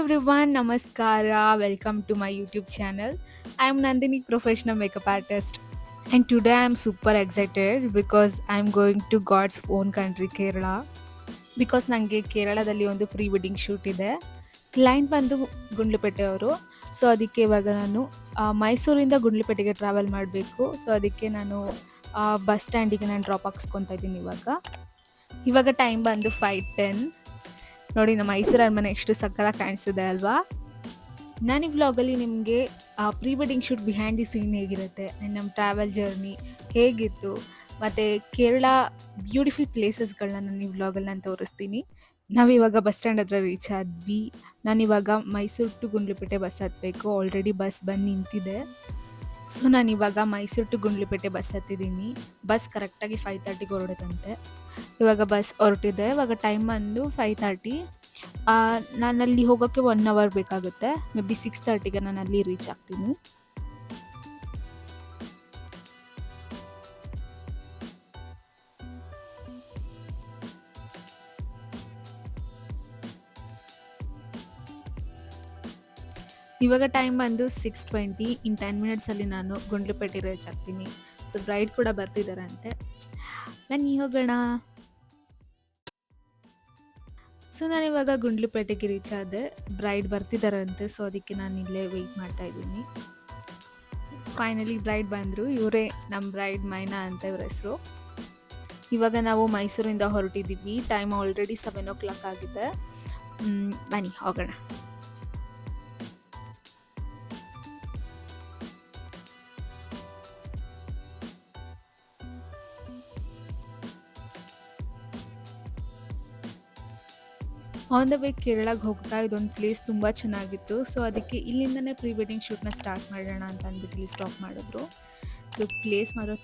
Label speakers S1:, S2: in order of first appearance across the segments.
S1: everyone, Namaskara. Welcome to my YouTube channel. I am Nandini, professional makeup artist. And today I am super excited because I am going to God's own country, Kerala. Because ನನಗೆ ಕೇರಳದಲ್ಲಿ ಒಂದು pre wedding shoot ಇದೆ. Client ಬಂದು ಗುಂಡ್ಲುಪೇಟೆ ಅವರು. So ಅದಕ್ಕೆ ಇವಾಗ ನಾನು ಮೈಸೂರಿಂದ ಗುಂಡ್ಲುಪೇಟೆಗೆ ಟ್ರಾವೆಲ್ ಮಾಡಬೇಕು. ಸೊ ಅದಕ್ಕೆ ನಾನು ಬಸ್ ಸ್ಟ್ಯಾಂಡಿಗೆ ನಾನು ಡ್ರಾಪ್ ಹಾಕ್ಸ್ಕೊತಾ ಇದ್ದೀನಿ ಇವಾಗ. ಇವಾಗ ಟೈಮ್ ಬಂದು 5:10. ನೋಡಿ ನಮ್ಮ ಮೈಸೂರು ಅರಮನೆ ಎಷ್ಟು ಸಕ್ಕತ್ತಾಗಿ ಕಾಣಿಸ್ತಿದೆ ಅಲ್ವಾ. ನಾನು ಈ ವ್ಲಾಗಲ್ಲಿ ನಿಮಗೆ pre wedding shoot behind the scene ಹೇಗಿರುತ್ತೆ ಆ್ಯಂಡ್ ನಮ್ಮ ಟ್ರಾವೆಲ್ ಜರ್ನಿ ಹೇಗಿತ್ತು ಮತ್ತು ಕೇರಳ ಬ್ಯೂಟಿಫುಲ್ ಪ್ಲೇಸಸ್ಗಳನ್ನ ನಾನು ಈ ವ್ಲಾಗಲ್ಲಿ ನಾನು ತೋರಿಸ್ತೀನಿ. ನಾವಿವಾಗ ಬಸ್ ಸ್ಟ್ಯಾಂಡ್ ಹತ್ರ ರೀಚ್ ಆದ್ವಿ. ನಾನಿವಾಗ ಮೈಸೂರು ಟು ಗುಂಡ್ಲುಪೇಟೆ ಬಸ್ ಹತ್ತಬೇಕು. ಆಲ್ರೆಡಿ ಬಸ್ ಬಂದು ನಿಂತಿದೆ. ಸೊ ನಾನಿವಾಗ ಮೈಸೂರು ಟು ಗುಂಡ್ಲುಪೇಟೆ ಬಸ್ ಹತ್ತಿದ್ದೀನಿ. ಬಸ್ ಕರೆಕ್ಟಾಗಿ 5:30ಗೆ ಹೊರಡುತ್ತಂತೆ. ಇವಾಗ ಬಸ್ ಹೊರಟಿದೆ. ಇವಾಗ ಟೈಮ್ ಬಂದು 5:30. ನಾನಲ್ಲಿ ಹೋಗೋಕ್ಕೆ 1 ಅವರ್ ಬೇಕಾಗುತ್ತೆ. ಮೇ ಬಿ 6:30ಗೆ ನಾನು ಅಲ್ಲಿ ರೀಚ್ ಆಗ್ತೀನಿ. ಇವಾಗ ಟೈಮ್ ಬಂದು 6:20. ಇನ್ 10 ಮಿನಿಟ್ಸಲ್ಲಿ ನಾನು ಗುಂಡ್ಲುಪೇಟೆ ರೀಚ್ ಆಗ್ತೀನಿ. ಸೊ ಬ್ರೈಡ್ ಕೂಡ ಬರ್ತಿದ್ದಾರಂತೆ. ಬನ್ನಿ ಹೋಗೋಣ. ಸೊ ನಾನಿವಾಗ ಗುಂಡ್ಲುಪೇಟೆಗೆ ರೀಚ್ ಆದೆ. ಬ್ರೈಡ್ ಬರ್ತಿದ್ದಾರಂತೆ. ಸೊ ಅದಕ್ಕೆ ನಾನು ಇಲ್ಲೇ ವೆಯ್ಟ್ ಮಾಡ್ತಾ ಇದ್ದೀನಿ. ಫೈನಲಿ ಬ್ರೈಡ್ ಬಂದರು. ಇವರೇ ನಮ್ಮ ಬ್ರೈಡ್ ಮೈನಾ ಅಂತ ಇವ್ರ ಹೆಸರು. ಇವಾಗ ನಾವು ಮೈಸೂರಿಂದ ಹೊರಟಿದ್ದೀವಿ. ಟೈಮ್ ಆಲ್ರೆಡಿ 7 o'clock ಆಗಿದೆ. ಬನ್ನಿ ಹೋಗೋಣ. ಆನ್ ದ ವೇ ಕೇರಳಗೆ ಹೋಗ್ತಾ ಇದೊಂದು ಪ್ಲೇಸ್ ತುಂಬ ಚೆನ್ನಾಗಿತ್ತು. ಸೊ ಅದಕ್ಕೆ ಇಲ್ಲಿಂದನೇ ಪ್ರೀ ವೆಡ್ಡಿಂಗ್ ಶೂಟ್ನ ಸ್ಟಾರ್ಟ್ ಮಾಡೋಣ ಅಂತ ಅಂದ್ಬಿಟ್ಟು ಇಲ್ಲಿ ಸ್ಟಾಪ್ ಮಾಡಿದ್ರು. ಸೊ ಪ್ಲೇಸ್ ಮಾತ್ರ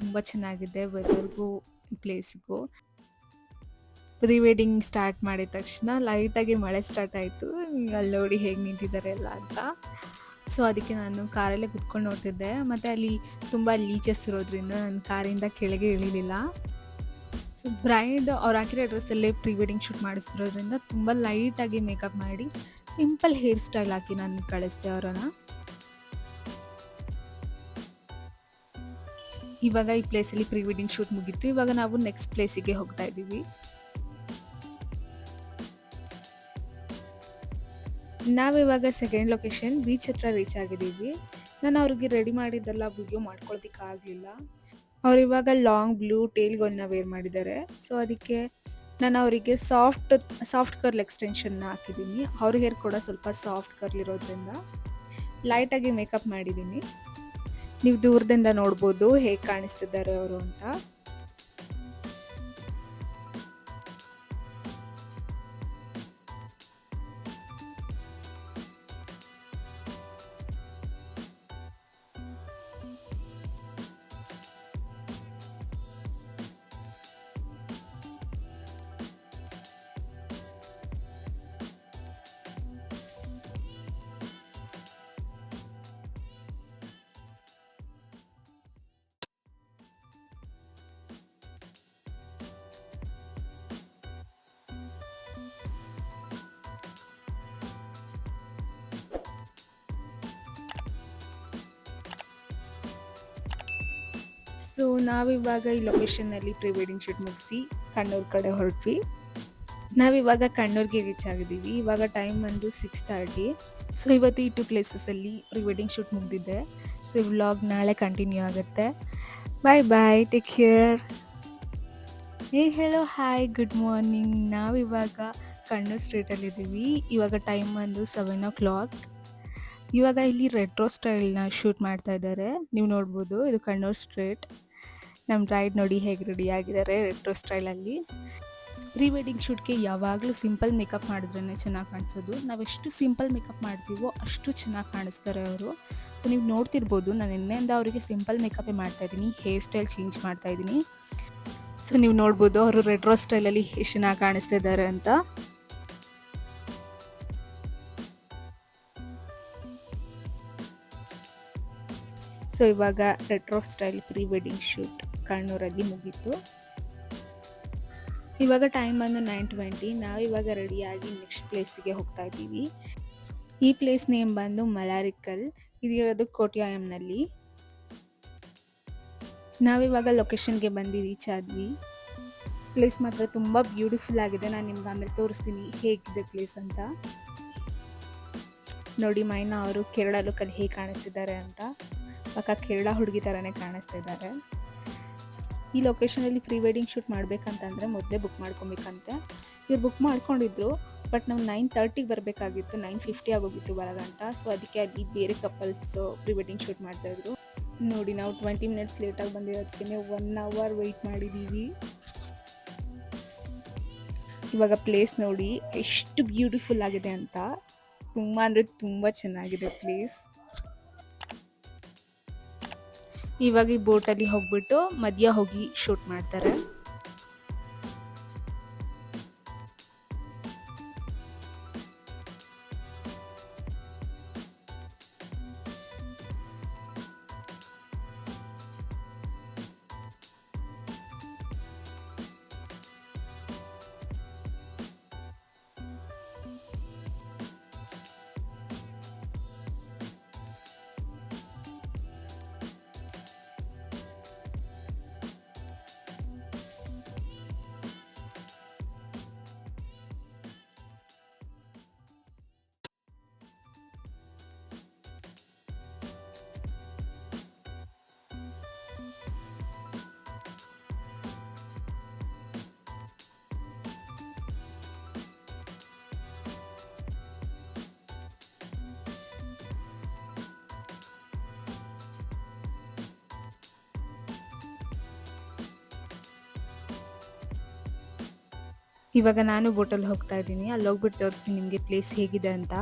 S1: ತುಂಬ ಚೆನ್ನಾಗಿದೆ. ವೆದರ್ಗೂ ಈ ಪ್ಲೇಸಿಗೂ. ಪ್ರೀ ವೆಡ್ಡಿಂಗ್ ಸ್ಟಾರ್ಟ್ ಮಾಡಿದ ತಕ್ಷಣ ಲೈಟಾಗಿ ಮಳೆ ಸ್ಟಾರ್ಟ್ ಆಯಿತು. ಅಲ್ಲಿ ನೋಡಿ ಹೇಗೆ ನಿಂತಿದ್ದಾರೆ ಎಲ್ಲ ಅಂತ. ಸೊ ಅದಕ್ಕೆ ನಾನು ಕಾರಲ್ಲೇ ಕುತ್ಕೊಂಡು ನೋಡ್ತಿದ್ದೆ. ಮತ್ತು ಅಲ್ಲಿ ತುಂಬ ಲೀಚಸ್ ಇರೋದ್ರಿಂದ ನಾನು ಕಾರಿಂದ ಕೆಳಗೆ ಇಳಿಲಿಲ್ಲ. ಸೊ ಬ್ರೈಡ್ ಅವ್ರು ಹಾಕಿರೋ ಡ್ರೆಸ್ಸಲ್ಲೇ ಪ್ರೀ ವೆಡ್ಡಿಂಗ್ ಶೂಟ್ ಮಾಡಿಸ್ತಿರೋದ್ರಿಂದ ತುಂಬ ಲೈಟಾಗಿ ಮೇಕಪ್ ಮಾಡಿ ಸಿಂಪಲ್ ಹೇರ್ ಸ್ಟೈಲ್ ಹಾಕಿ ನಾನು ಕಳಿಸ್ದೆ ಅವರನ್ನು. ಇವಾಗ ಈ ಪ್ಲೇಸಲ್ಲಿ ಪ್ರೀ ವೆಡ್ಡಿಂಗ್ ಶೂಟ್ ಮುಗೀತು. ಇವಾಗ ನಾವು ನೆಕ್ಸ್ಟ್ ಪ್ಲೇಸಿಗೆ ಹೋಗ್ತಾ ಇದ್ದೀವಿ. ನಾವಿವಾಗ ಸೆಕೆಂಡ್ ಲೊಕೇಶನ್ ಬೀಚ್ ಹತ್ರ ರೀಚ್ ಆಗಿದ್ದೀವಿ. ನಾನು ಅವ್ರಿಗೆ ರೆಡಿ ಮಾಡಿದ್ದೆಲ್ಲ ವಿಡಿಯೋ ಮಾಡ್ಕೊಳ್ಳೋದಕ್ಕಾಗಲಿಲ್ಲ. ಅವ್ರು ಇವಾಗ ಲಾಂಗ್ ಬ್ಲೂ ಟೇಲ್ ಗನ್ನ ವೇರ್ ಮಾಡಿದ್ದಾರೆ. ಸೊ ಅದಕ್ಕೆ ನಾನು ಅವರಿಗೆ ಸಾಫ್ಟ್ ಕರ್ಲ್ ಎಕ್ಸ್ಟೆನ್ಷನ್ನ ಹಾಕಿದ್ದೀನಿ. ಅವ್ರ ಹೇರ್ ಕೂಡ ಸ್ವಲ್ಪ ಸಾಫ್ಟ್ ಕರ್ಲ್ ಇರೋದ್ರಿಂದ ಲೈಟಾಗಿ ಮೇಕಪ್ ಮಾಡಿದ್ದೀನಿ. ನೀವು ದೂರದಿಂದ ನೋಡ್ಬೋದು ಹೇಗೆ ಕಾಣಿಸ್ತಿದ್ದಾರೆ ಅವರು ಅಂತ. ಸೊ ನಾವಿವಾಗ ಈ ಲೊಕೇಶನ್ನಲ್ಲಿ ಪ್ರೀ ವೆಡ್ಡಿಂಗ್ ಶೂಟ್ ಮುಗಿಸಿ ಕಣ್ಣೂರು ಕಡೆ ಹೊರಟ್ವಿ. ನಾವಿವಾಗ ಕಣ್ಣೂರಿಗೆ ರೀಚ್ ಆಗಿದ್ದೀವಿ. ಇವಾಗ ಟೈಮ್ ಬಂದು 6:30. ಸೊ ಇವತ್ತು ಈ 2 ಪ್ಲೇಸಸಲ್ಲಿ ಪ್ರೀ ವೆಡ್ಡಿಂಗ್ ಶೂಟ್ ಮುಗಿದಿದೆ. ಸೊ ಈ ವ್ಲಾಗ್ ನಾಳೆ ಕಂಟಿನ್ಯೂ ಆಗುತ್ತೆ. Bye take care. Hello hi, good morning. ನಾವಿವಾಗ ಕಣ್ಣೂರು ಸ್ಟ್ರೀಟಲ್ಲಿದ್ದೀವಿ. ಇವಾಗ ಟೈಮ್ ಬಂದು 7 o'clock. ಇವಾಗ ಇಲ್ಲಿ ರೆಟ್ರೋ ಸ್ಟೈಲ್ನ ಶೂಟ್ ಮಾಡ್ತಾ ಇದ್ದಾರೆ. ನೀವು ನೋಡ್ಬೋದು, ಇದು ಕಣ್ಣೂರು ಸ್ಟ್ರೀಟ್. ನಮ್ಮ ಬ್ರೈಡ್ ನೋಡಿ ಹೇಗೆ ರೆಡಿ ಆಗಿದ್ದಾರೆ ರೆಟ್ರೋ ಸ್ಟೈಲಲ್ಲಿ. ಪ್ರೀ ವೆಡ್ಡಿಂಗ್ ಶೂಟ್ಗೆ ಯಾವಾಗಲೂ ಸಿಂಪಲ್ ಮೇಕಪ್ ಮಾಡಿದ್ರೇ ಚೆನ್ನಾಗಿ ಕಾಣಿಸೋದು. ನಾವೆಷ್ಟು ಸಿಂಪಲ್ ಮೇಕಪ್ ಮಾಡ್ತೀವೋ ಅಷ್ಟು ಚೆನ್ನಾಗಿ ಕಾಣಿಸ್ತಾರೆ ಅವರು. ಸೊ ನೀವು ನೋಡ್ತಿರ್ಬೋದು, ನಾನು ನಿನ್ನೆಯಿಂದ ಅವರಿಗೆ ಸಿಂಪಲ್ ಮೇಕಪ್ಪೇ ಮಾಡ್ತಾಯಿದ್ದೀನಿ. ಹೇರ್ ಸ್ಟೈಲ್ ಚೇಂಜ್ ಮಾಡ್ತಾಯಿದ್ದೀನಿ. ಸೊ ನೀವು ನೋಡ್ಬೋದು ಅವರು ರೆಟ್ರೋ ಸ್ಟೈಲಲ್ಲಿ ಎಷ್ಟು ಚೆನ್ನಾಗಿ ಕಾಣಿಸ್ತಿದ್ದಾರೆ ಅಂತ. ಸೊ ಇವಾಗ retro style pre wedding shoot ಕಣ್ಣೂರಲ್ಲಿ ಮುಗೀತು. ಇವಾಗ ಟೈಮ್ ಬಂದು 9:20. ನಾವಿವಾಗ ರೆಡಿಯಾಗಿ ನೆಕ್ಸ್ಟ್ ಪ್ಲೇಸಿಗೆ ಹೋಗ್ತಾ ಇದ್ದೀವಿ. ಈ ಪ್ಲೇಸ್ ನೇಮ್ ಬಂದು ಮಲಾರಿಕಲ್. ಇದಿರೋದು ಕೋಟ್ಯಾಯಂನಲ್ಲಿ. ನಾವಿವಾಗ ಲೊಕೇಶನ್ಗೆ ಬಂದು ರೀಚ್ ಆದ್ವಿ. ಪ್ಲೇಸ್ ಮಾತ್ರ ತುಂಬ ಬ್ಯೂಟಿಫುಲ್ ಆಗಿದೆ. ನಾನು ನಿಮ್ಗೆ ಆಮೇಲೆ ತೋರಿಸ್ತೀನಿ ಹೇಗಿದೆ ಪ್ಲೇಸ್ ಅಂತ. ನೋಡಿ ಮೈನಾ ಅವರು ಕೇರಳ ಲುಕ್ಕಲ್ಲಿ ಹೇಗೆ ಕಾಣಿಸ್ತಿದ್ದಾರೆ ಅಂತ. ಪಕ್ಕ ಕೇರಳ ಹುಡುಗಿ ಥರನೇ ಕಾಣಿಸ್ತಾ ಇದ್ದಾರೆ. ಈ ಲೊಕೇಶನಲ್ಲಿ ಪ್ರೀ ವೆಡ್ಡಿಂಗ್ ಶೂಟ್ ಮಾಡಬೇಕಂತಂದರೆ ಮೊದಲೇ ಬುಕ್ ಮಾಡ್ಕೊಬೇಕಂತೆ. ಇವ್ರು ಬುಕ್ ಮಾಡ್ಕೊಂಡಿದ್ರು, ಬಟ್ ನಾವು 9:30ಗೆ ಬರಬೇಕಾಗಿತ್ತು. 9:50 ಆಗೋಗಿತ್ತು ಬರೋಗಂಟ. ಸೊ ಅದಕ್ಕೆ ಅಲ್ಲಿ ಬೇರೆ ಕಪಲ್ಸ್ ಪ್ರೀ ವೆಡ್ಡಿಂಗ್ ಶೂಟ್ ಮಾಡ್ತಾಯಿದ್ರು. ನೋಡಿ ನಾವು 20 ಮಿನಿಟ್ಸ್ ಲೇಟಾಗಿ ಬಂದಿರೋದಕ್ಕೆ 1 ಅವರ್ ವೆಯ್ಟ್ ಮಾಡಿದ್ದೀವಿ. ಇವಾಗ ಪ್ಲೇಸ್ ನೋಡಿ ಎಷ್ಟು ಬ್ಯೂಟಿಫುಲ್ ಆಗಿದೆ ಅಂತ. ತುಂಬ ಅಂದರೆ ತುಂಬ ಚೆನ್ನಾಗಿದೆ ಪ್ಲೇಸ್. ಇವಾಗ ಈ ಬೋಟಲ್ಲಿ ಹೋಗ್ಬಿಟ್ಟು ಮಧ್ಯ ಹೋಗಿ ಶೂಟ್ ಮಾಡ್ತಾರೆ. ಇವಾಗ ನಾನು ಬೋಟಲ್ಲಿ ಹೋಗ್ತಾ ಇದ್ದೀನಿ. ಅಲ್ಲಿ ಹೋಗ್ಬಿಟ್ಟು ತೋರಿಸ್ತೀನಿ ನಿಮಗೆ ಪ್ಲೇಸ್ ಹೇಗಿದೆ ಅಂತ.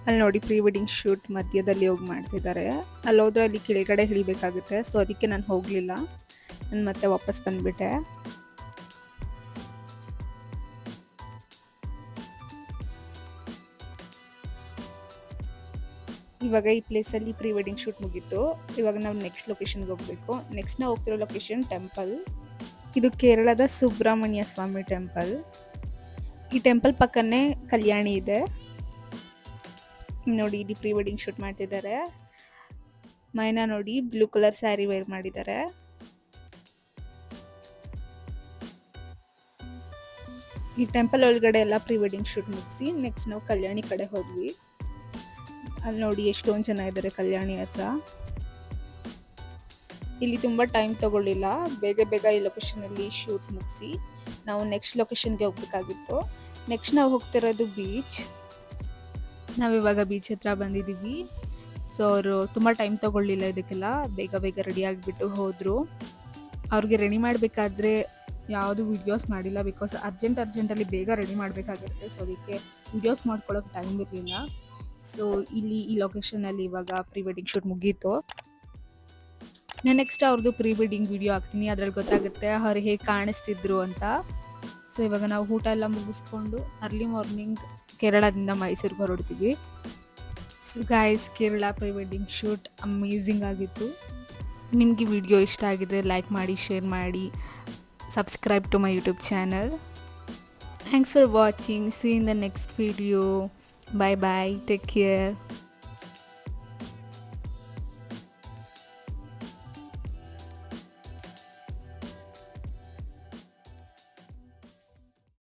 S1: ಅಲ್ಲಿ ನೋಡಿ ಪ್ರೀ ವೆಡ್ಡಿಂಗ್ ಶೂಟ್ ಮಧ್ಯದಲ್ಲಿ ಹೋಗಿ ಮಾಡ್ತಿದ್ದಾರೆ. ಅಲ್ಲಿ ಹೋದ್ರೆ ಅಲ್ಲಿ ಕೆಳಗಡೆ ಇಳಿಬೇಕಾಗುತ್ತೆ. ಸೊ ಅದಕ್ಕೆ ನಾನು ಹೋಗಲಿಲ್ಲ. ನಾನು ಮತ್ತೆ ವಾಪಸ್ ಬಂದುಬಿಟ್ಟೆ. ಇವಾಗ ಈ ಪ್ಲೇಸಲ್ಲಿ ಪ್ರೀ ವೆಡ್ಡಿಂಗ್ ಶೂಟ್ ಮುಗೀತು. ಇವಾಗ ನಾವು ನೆಕ್ಸ್ಟ್ ಲೊಕೇಶನ್ಗೆ ಹೋಗಬೇಕು. ನೆಕ್ಸ್ಟ್ ನಾವು ಹೋಗ್ತಿರೋ ಲೊಕೇಶನ್ ಟೆಂಪಲ್. ಇದು ಕೇರಳದ ಸುಬ್ರಹ್ಮಣ್ಯ ಸ್ವಾಮಿ ಟೆಂಪಲ್. ಈ ಟೆಂಪಲ್ ಪಕ್ಕನೇ ಕಲ್ಯಾಣಿ ಇದೆ. ನೋಡಿ ಇಲ್ಲಿ ಪ್ರೀ ವೆಡ್ಡಿಂಗ್ ಶೂಟ್ ಮಾಡ್ತಿದ್ದಾರೆ. ಮೈನಾ ನೋಡಿ ಬ್ಲೂ ಕಲರ್ ಸ್ಯಾರಿ ವೇರ್ ಮಾಡಿದ್ದಾರೆ. ಈ ಟೆಂಪಲ್ ಒಳಗಡೆ ಎಲ್ಲ ಪ್ರೀ ವೆಡ್ಡಿಂಗ್ ಶೂಟ್ ಮುಗಿಸಿ ನೆಕ್ಸ್ಟ್ ನಾವು ಕಲ್ಯಾಣಿ ಕಡೆ ಹೋದ್ವಿ. ಅಲ್ಲಿ ನೋಡಿ ಎಷ್ಟೊಂದು ಜನ ಇದ್ದಾರೆ ಕಲ್ಯಾಣಿ ಹತ್ರ. ಇಲ್ಲಿ ತುಂಬ ಟೈಮ್ ತಗೊಳ್ಳಿಲ್ಲ, ಬೇಗ ಬೇಗ ಈ ಲೊಕೇಶನಲ್ಲಿ ಶೂಟ್ ಮುಗಿಸಿ ನಾವು ನೆಕ್ಸ್ಟ್ ಲೊಕೇಶನ್ಗೆ ಹೋಗ್ಬೇಕಾಗಿತ್ತು. ನೆಕ್ಸ್ಟ್ ನಾವು ಹೋಗ್ತಿರೋದು ಬೀಚ್. ನಾವಿವಾಗ ಬೀಚ್ ಹತ್ರ ಬಂದಿದ್ದೀವಿ. ಸೊ ಅವರು ತುಂಬ ಟೈಮ್ ತೊಗೊಳ್ಳಿಲ್ಲ ಇದಕ್ಕೆಲ್ಲ, ಬೇಗ ಬೇಗ ರೆಡಿ ಆಗಿಬಿಟ್ಟು ಹೋದರು. ಅವ್ರಿಗೆ ರೆಡಿ ಮಾಡಬೇಕಾದ್ರೆ ಯಾವುದು ವೀಡಿಯೋಸ್ ಮಾಡಿಲ್ಲ, ಬಿಕಾಸ್ ಅರ್ಜೆಂಟಲ್ಲಿ ಬೇಗ ರೆಡಿ ಮಾಡಬೇಕಾಗಿರುತ್ತೆ. ಸೊ ಅದಕ್ಕೆ ವೀಡಿಯೋಸ್ ಮಾಡ್ಕೊಳ್ಳೋಕೆ ಟೈಮ್ ಇರಲಿಲ್ಲ. ಸೊ ಇಲ್ಲಿ ಈ ಲೊಕೇಶನಲ್ಲಿ ಇವಾಗ ಪ್ರೀ ವೆಡ್ಡಿಂಗ್ ಶೂಟ್ ಮುಗೀತು. ನಾನು ನೆಕ್ಸ್ಟ್ ಅವ್ರದ್ದು ಪ್ರೀ ವೆಡ್ಡಿಂಗ್ ವಿಡಿಯೋ ಹಾಕ್ತೀನಿ, ಅದ್ರಲ್ಲಿ ಗೊತ್ತಾಗುತ್ತೆ ಅವ್ರು ಹೇಗೆ ಕಾಣಿಸ್ತಿದ್ರು ಅಂತ. ಸೊ ಇವಾಗ ನಾವು ಊಟ ಎಲ್ಲ ಮುಗಿಸ್ಕೊಂಡು ಅರ್ಲಿ ಮಾರ್ನಿಂಗ್ ಕೇರಳದಿಂದ ಮೈಸೂರಿಗೆ ಹೊರಡ್ತೀವಿ. So guys, Kerala pre wedding shoot amazing ಆಗಿತ್ತು. ನಿಮಗೆ ವಿಡಿಯೋ ಇಷ್ಟ ಆಗಿದ್ರೆ ಲೈಕ್ ಮಾಡಿ, ಶೇರ್ ಮಾಡಿ, subscribe to my YouTube channel. Thanks for watching. See in the next video. Bye bye. Take care.